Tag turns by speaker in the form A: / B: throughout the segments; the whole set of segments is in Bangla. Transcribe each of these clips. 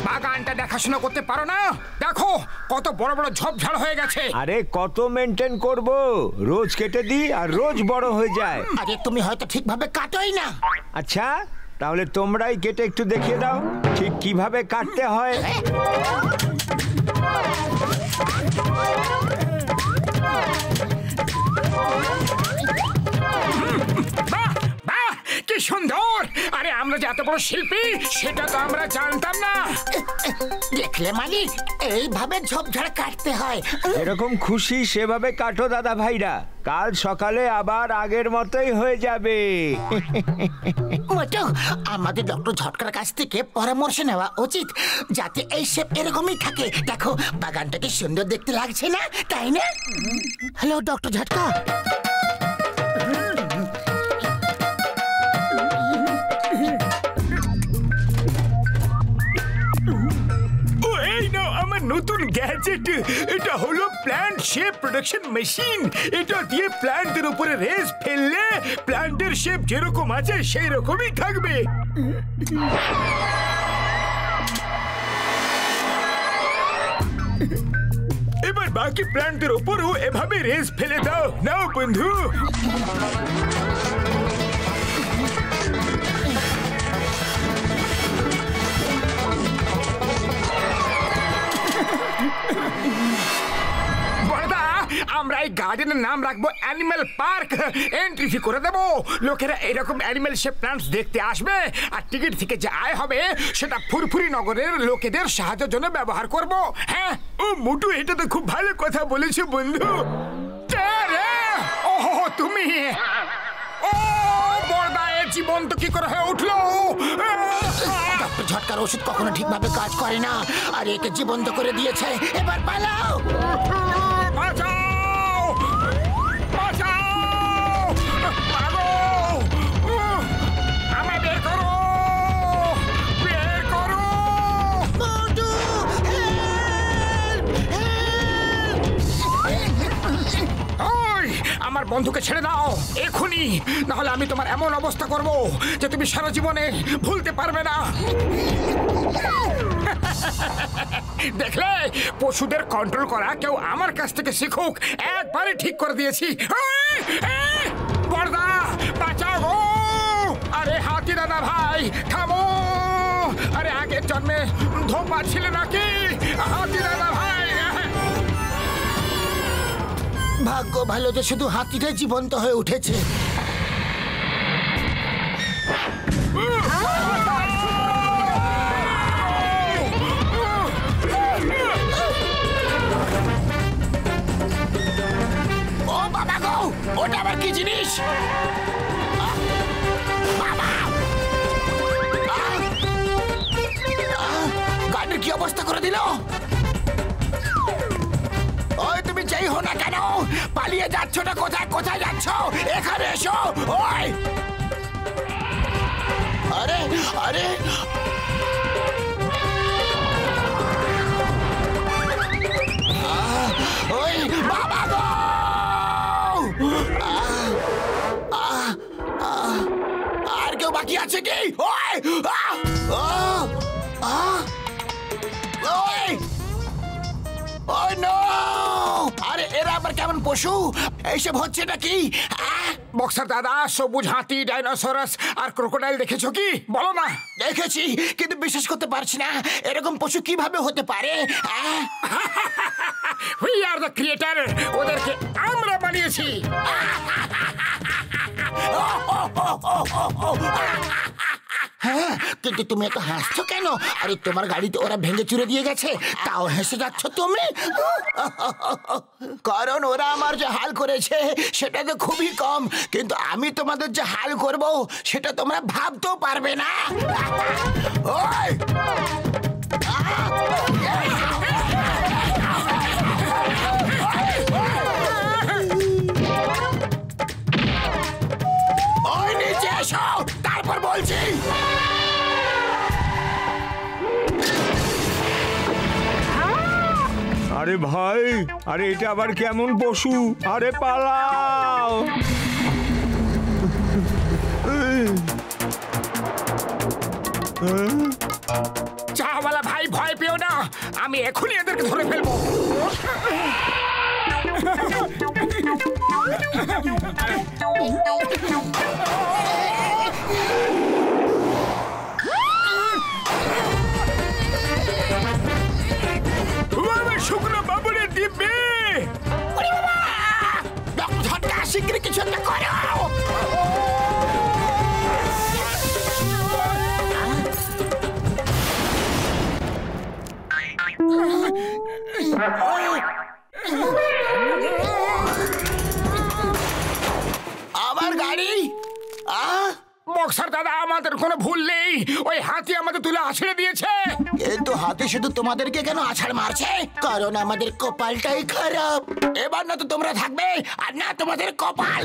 A: বাগানটা দেখাশোনা করতে পারো না? দেখো কত বড় বড় ঝোপঝাড় হয়ে গেছে।
B: আরে কত মেনটেন করব, রোজ কেটে দিই আর রোজ বড় হয়ে যায়।
C: আরে তুমি হয়তো ঠিকভাবে কাটোই না।
B: আচ্ছা তাহলে তোমরাই কেটে একটু দেখিয়ে দাও ঠিক কিভাবে কাটতে হয়।
A: কি সুন্দর! আরে আমরা যে এত বড় শিল্পী সেটা তো আমরা জানতাম না।
C: দেখলে মালিক, এইভাবে ঝোপঝাড় কাটতে হয়।
B: এরকম খুশি সেভাবে কাটো দাদা ভাইরা, কাল সকালে আবার আগের মতোই হয়ে যাবে।
C: মোটু, আমাদের ডক্টর ঝটকার কাছ থেকে পরামর্শ নেওয়া উচিত, যাতে এই শেপ এরকমই থাকে। দেখো বাগানটাকে সুন্দর দেখতে লাগছে না, তাই না? হ্যালো ডক্টর ঝটকা।
A: নতুন গ্যাজেট, এটা হলো প্ল্যান্ট শেপ প্রোডাকশন মেশিন। এটা দিয়ে প্ল্যান্টের উপরে রেস ফেললে প্ল্যান্টের শেপ যেরকম আছে সেই রকমই থাকবে। এবার বাকি প্ল্যান্টের উপরও এভাবে রেস ফেলে দাও। নাও বন্ধু। আমরা এই গার্ডেনের নাম রাখবো অ্যানিম্যাল পার্ক। এন্ট্রি ফি করে দেবো, লোকেরা এরকম অ্যানিম্যাল শেপ প্ল্যান্টস দেখতে আসবে আর টিকিট থেকে যে আয় হবে সেটা ফুরফুরি নগরের লোকেদের সাহায্যের জন্য ব্যবহার করব। হ্যাঁ ও মোটু, এটা তো খুব ভালো কথা বলেছো বন্ধু। ওহো তুমি, ও বড়দা, এর জীবন তো কি করে হয়ে উঠলো?
C: ডক্টর ঝটকার ওষুধ কখনো ঠিকভাবে কাজ করে না, আর একে জীবন্ত করে দিয়েছে। এবার পালাও।
A: আমার বন্ধুকে ছেড়ে দাও এখনই, নাহলে আমি তোমার এমন অবস্থা করব যে তুমি সারা জীবনে ভুলতে পারবে না। দেখলে, পশুদের কন্ট্রোল করা কেউ আমার কাছ থেকে শিখুক, একবারে ঠিক করে দিয়েছি। বড়দা বাঁচাও গো! আরে হাতি দাদা ভাই থামো! আরে আগের জন্মে ধোপা ছিল নাকি হাতি দাদা ভাই?
C: ভাগ্য ভালো যে শুধু হাতিটাই জীবন্ত হয়ে উঠেছে। ও বাবা গো, ওটা আবার কি জিনিস? গাড়ির কি অবস্থা করে দিল? ওই তুমি যেই হো না কেন, পালিয়ে যাচ্ছ না কোথায়? কোথায় যাচ্ছ? এখানে এসো। ওই আরে আরে, ওই বাবা গো! আর কেউ বাকি আছে কি? ওই ওই ওই নো! আরে এরা আবার কেমন পশু? এইসব হচ্ছে নাকি?
A: বক্সার দাদা, সবুজ হাতি, ডাইনোসরাস আর ক্রোকোডাইল দেখেছো কি? বলো না।
C: দেখেছি, কিন্তু বিশ্বাস করতে পারছি না এরকম পশু কিভাবে হতে পারে।
A: উই আর দ্য ক্রিয়েটর, ওদেরকে আমরা বানিয়েছি।
C: হ্যাঁ, কিন্তু তুমি এত হাসছো কেন? আরে তোমার গাড়িতে ওরা ভেঙে চুরে দিয়ে গেছে, তাও হেসে যাচ্ছ তুমি? কারণ ওরা আমার যে হাল করেছে সেটা তো খুবই কম, কিন্তু আমি তোমাদের যে হাল করব সেটা তোমরা ভাবতেও পারবে না। ওই ওই নিচে এসো, তারপর বলছি।
B: আর আরে ভাই, আরে এটা আবার কেমন পশু? আরে পালাও!
A: চাওয়ালা ভাই, ভয় পেও না, আমি এখনই এদেরকে ধরে ফেলবো। শুকনো বাবুরের দিব্যে
C: ঝটকা, শিগগিরই কিছু একটা করো। আমার গাড়ি।
A: বক্সার দাদা, আমাদের কোনো ভুল নেই, ওই হাতি আমাদের তুলে আছড়ে দিয়েছে।
C: কিন্তু হাতি শুধু তোমাদেরকে কেন আছাড় মারছে? কারণ আমাদের কপালটাই খারাপ। এবার না তো তোমরা থাকবে, আর না তোমাদের কপাল।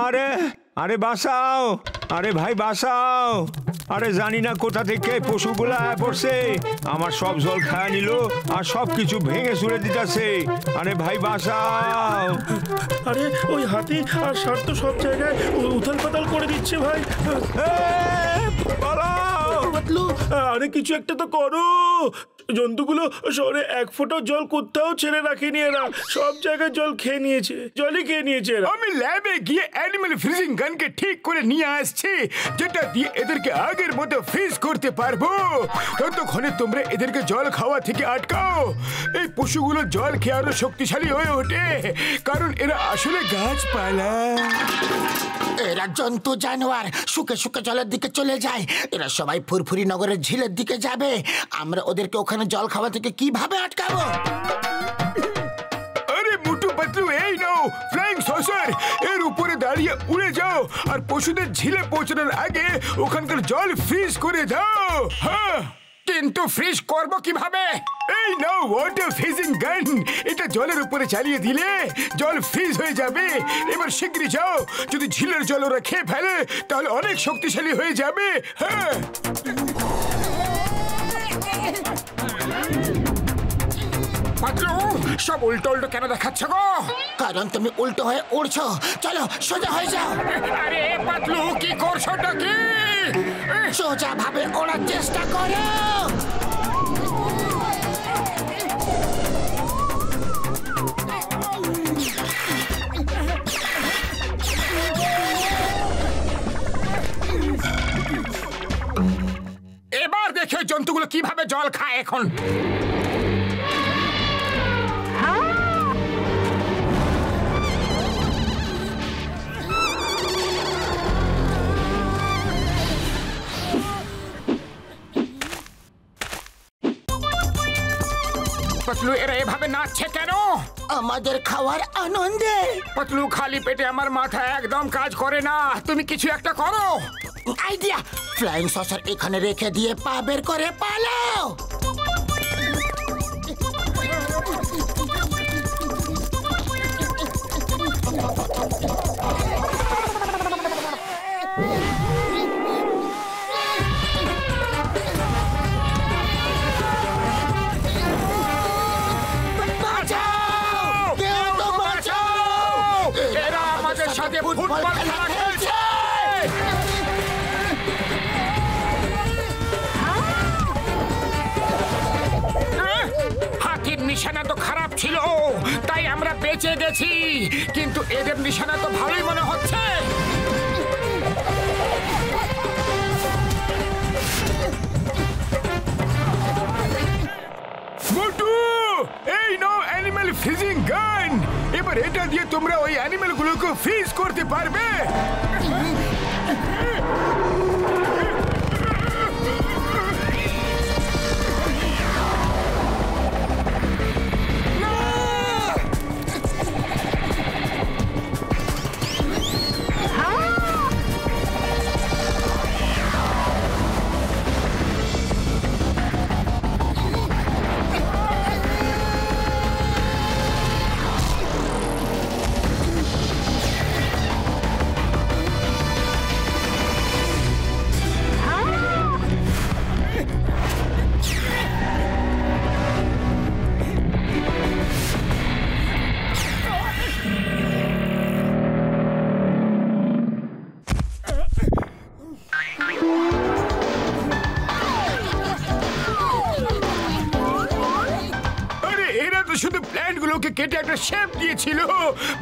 B: আরে আরে বাঁচাও! আরে ভাই বাঁচাও! আরে জানি না কোথা থেকে পশুগুলা পড়ছে, আমার সব জল খায় নিল আর সব কিছু ভেঙে চুরে দিতেছে। আরে ভাই বাঁচাও!
D: আরে ওই হাতি আর ষাঁড় তো সব জায়গায় উথাল পাতাল করে দিচ্ছে ভাই। আরে কিছু একটা তো করো। জন্তুগুলো শহরে এক ফোঁটা জল কোথাও ছেড়ে রাখেনি, এরা সব জায়গায় জল খেয়ে নিয়েছে, জলই খেয়ে নিয়েছে এরা।
A: আমি ল্যাবে গিয়ে অ্যানিমাল ফ্রিজিং গানকে ঠিক করে নিয়ে আসছি, যেটা দিয়ে এদেরকে আগের মতো ফ্রিজ করতে পারবো। ততক্ষণে তোমরা এদেরকে জল খাওয়া থেকে আটকাও। এই পশুগুলো জল খেয়ে আরো শক্তিশালী হয়ে ওঠে, কারণ এরা আসলে গাছপালা।
C: এরা জন্তু জানোয়ার, শুকে শুকে জলের দিকে চলে যায়। এরা সবাই ফুরফুরি নগরের ঝিলের দিকে যাবে। আমরা ওদেরকে ওখানে জল খাওয়া থেকে কিভাবে আটকাবো?
A: আরে মোটু পাতলু, এই নাও ফ্লাইং সসার, এর উপরে দাঁড়িয়ে উড়ে যাও আর পশুদের ঝিলে পৌঁছানোর আগে ওখানকার জল ফ্রিজ করে দাও। হ্যাঁ, কিন্তু ফ্রিজ করব কিভাবে? এই নাও ওয়াটার ফ্রিজিং গান, এটা জলের উপরে চালিয়ে দিলে জল ফ্রিজ হয়ে যাবে। এবার শিগগিরই যাও, যদি ঝিলের জল ওরা খেয়ে ফেলে তাহলে অনেক শক্তিশালী হয়ে যাবে। হ্যাঁ, পাতলু, সব উল্টো উল্টো কেন দেখাচ্ছ গো?
C: কারণ তুমি উল্টো হয়ে উড়ছো। চলো সোজা হয়ে যাও।
A: আরে পাতলু, কি করছোটা কি?
C: সোজা ভাবে ওড়ার চেষ্টা করো।
A: এবার দেখে জন্তুগুলো কিভাবে জল খায় এখন। পাতলু, এরা এভাবে নাচছে কেন?
C: আমাদের খাওয়ার আনন্দে।
A: পাতলু, খালি পেটে আমার মাথা একদম কাজ করে না, তুমি কিছু একটা করো।
C: আইডিয়া! ফ্লাইং সসার এখানে রেখে দিয়ে পা বের করে পালাও।
A: এরা আমাদের সাথে ফুটবল খেলা খেলছে। হাতির নিশানা তো খারাপ ছিল, তাই আমরা বেঁচে গেছি, কিন্তু এদের নিশানা তো ভালোই মনে হচ্ছে। মোটু, এই নাও অ্যানিমাল ফ্রিজিং গান, এবার এটা দিয়ে তোমরা ওই অ্যানিমাল গুলোকে ফ্রিজ করতে পারবে। ওকে কেটে একটা শেপ দিয়েছিল।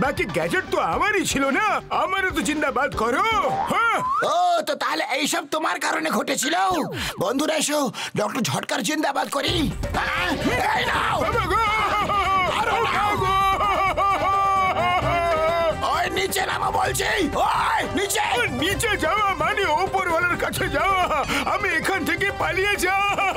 A: বাকি গ্যাজেট তো আমারই ছিল না, আমারও তো জিন্দাবাদ করো। হ্যাঁ
C: ও তো তাহলে এইসব তোমার কারণে ঘটেছিল। বন্ধুরা এসো ডক্টর ঝটকার জিন্দাবাদ করি। এই নাও। আরো নাও। ওই নিচে নামা বলছি। ওই নিচে।
A: নিচে যাওয়া মানে ওপরওয়ালার কাছে যাওয়া। আমি এখান থেকে পালিয়ে যাই।